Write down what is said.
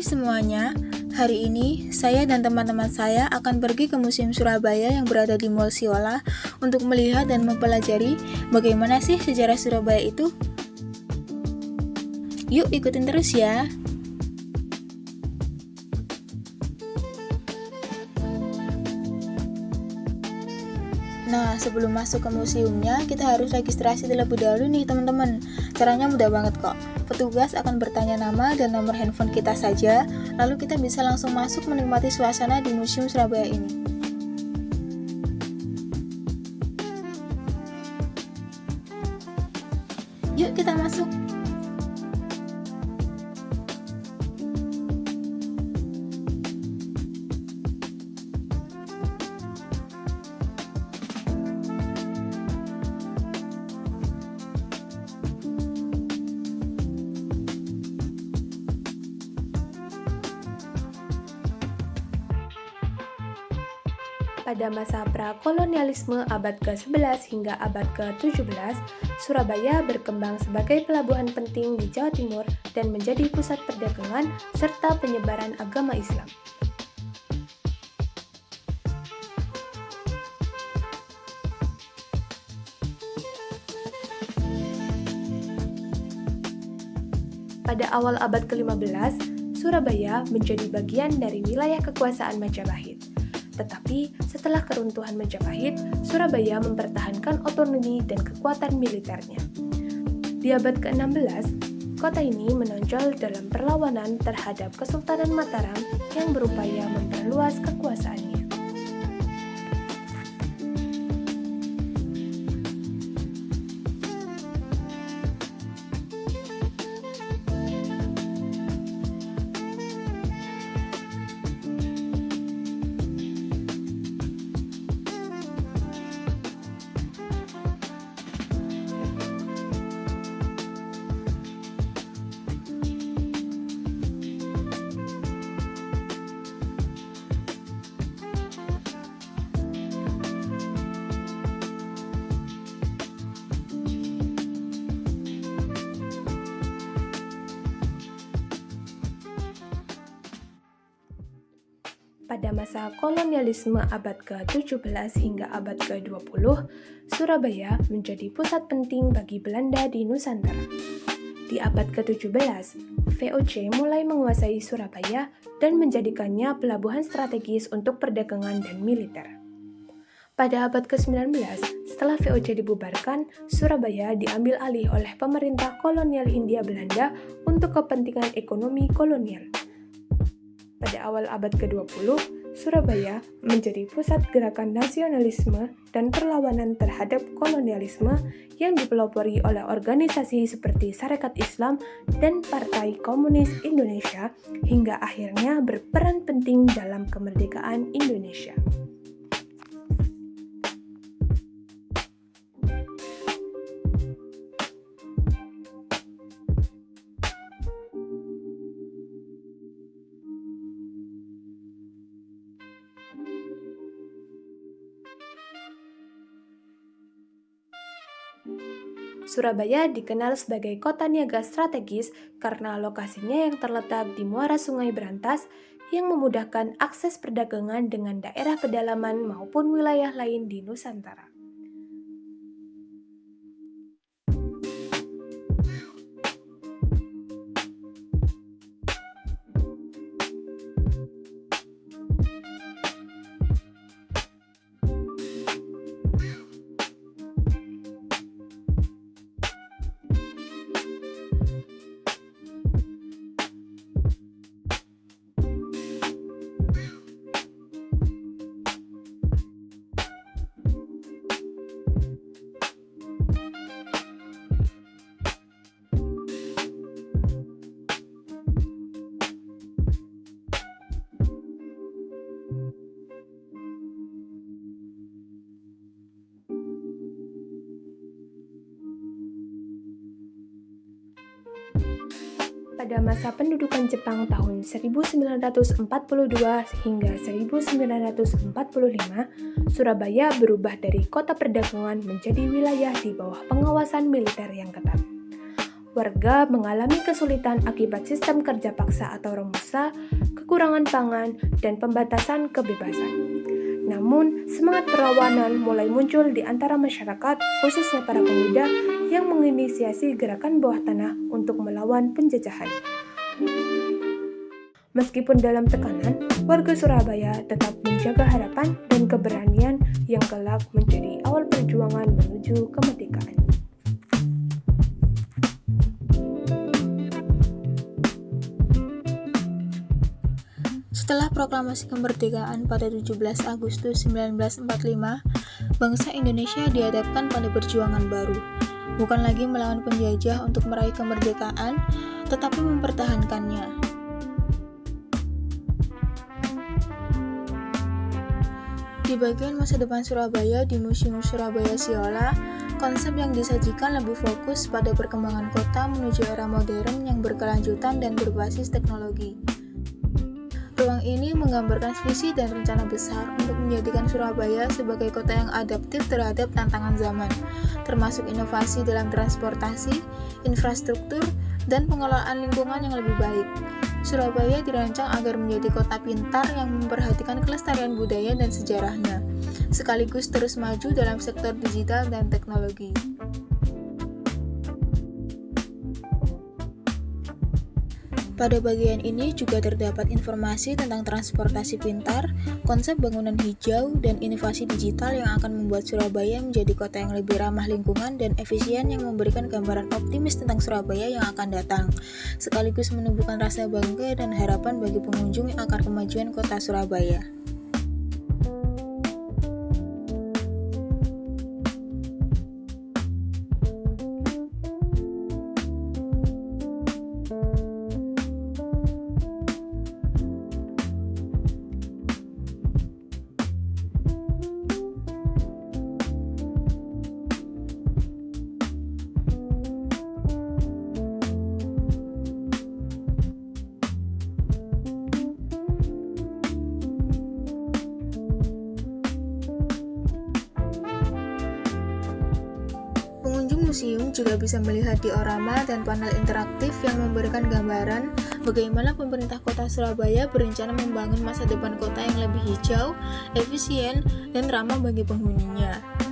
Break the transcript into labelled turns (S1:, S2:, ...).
S1: semuanya, hari ini saya dan teman-teman saya akan pergi ke Museum Surabaya yang berada di Mall Siola untuk melihat dan mempelajari bagaimana sih sejarah Surabaya itu. Yuk ikutin terus ya. Nah, sebelum masuk ke museumnya, kita harus registrasi terlebih dahulu nih teman-teman. Caranya mudah banget kok. Petugas akan bertanya nama dan nomor handphone kita saja, lalu kita bisa langsung masuk menikmati suasana di Museum Surabaya ini. Yuk kita masuk.
S2: Pada masa prakolonialisme abad ke-11 hingga abad ke-17, Surabaya berkembang sebagai pelabuhan penting di Jawa Timur dan menjadi pusat perdagangan serta penyebaran agama Islam. Pada awal abad ke-15, Surabaya menjadi bagian dari wilayah kekuasaan Majapahit. Tetapi setelah keruntuhan Majapahit, Surabaya mempertahankan otonomi dan kekuatan militernya. Di abad ke-16, kota ini menonjol dalam perlawanan terhadap Kesultanan Mataram yang berupaya memperluas kekuasaannya. Pada masa kolonialisme abad ke-17 hingga abad ke-20, Surabaya menjadi pusat penting bagi Belanda di Nusantara. Di abad ke-17, VOC mulai menguasai Surabaya dan menjadikannya pelabuhan strategis untuk perdagangan dan militer. Pada abad ke-19, setelah VOC dibubarkan, Surabaya diambil alih oleh pemerintah kolonial Hindia Belanda untuk kepentingan ekonomi kolonial. Pada awal abad ke-20, Surabaya menjadi pusat gerakan nasionalisme dan perlawanan terhadap kolonialisme yang dipelopori oleh organisasi seperti Sarekat Islam dan Partai Komunis Indonesia hingga akhirnya berperan penting dalam kemerdekaan Indonesia. Surabaya dikenal sebagai kota niaga strategis karena lokasinya yang terletak di muara Sungai Berantas yang memudahkan akses perdagangan dengan daerah pedalaman maupun wilayah lain di Nusantara. Pada masa pendudukan Jepang tahun 1942 hingga 1945, Surabaya berubah dari kota perdagangan menjadi wilayah di bawah pengawasan militer yang ketat. warga mengalami kesulitan akibat sistem kerja paksa atau romusa, kekurangan pangan, dan pembatasan kebebasan. Namun, semangat perlawanan mulai muncul di antara masyarakat, khususnya para pemuda yang menginisiasi gerakan bawah tanah untuk melawan penjajahan. Meskipun dalam tekanan, warga Surabaya tetap menjaga harapan dan keberanian yang kelak menjadi awal perjuangan menuju kemerdekaan.
S1: Setelah proklamasi kemerdekaan pada 17 Agustus 1945, bangsa Indonesia dihadapkan pada perjuangan baru. Bukan lagi melawan penjajah untuk meraih kemerdekaan, tetapi mempertahankannya. Di bagian masa depan Surabaya di Museum Surabaya Siola, konsep yang disajikan lebih fokus pada perkembangan kota menuju era modern yang berkelanjutan dan berbasis teknologi. Ruang ini menggambarkan visi dan rencana besar untuk menjadikan Surabaya sebagai kota yang adaptif terhadap tantangan zaman, termasuk inovasi dalam transportasi, infrastruktur, dan pengelolaan lingkungan yang lebih baik. Surabaya dirancang agar menjadi kota pintar yang memperhatikan kelestarian budaya dan sejarahnya, sekaligus terus maju dalam sektor digital dan teknologi. Pada bagian ini juga terdapat informasi tentang transportasi pintar, konsep bangunan hijau, dan inovasi digital yang akan membuat Surabaya menjadi kota yang lebih ramah lingkungan dan efisien yang memberikan gambaran optimis tentang Surabaya yang akan datang, sekaligus menumbuhkan rasa bangga dan harapan bagi pengunjung yang akan kemajuan kota Surabaya. Pengunjung museum juga bisa melihat diorama dan panel interaktif yang memberikan gambaran bagaimana pemerintah kota Surabaya berencana membangun masa depan kota yang lebih hijau, efisien, dan ramah bagi penghuninya.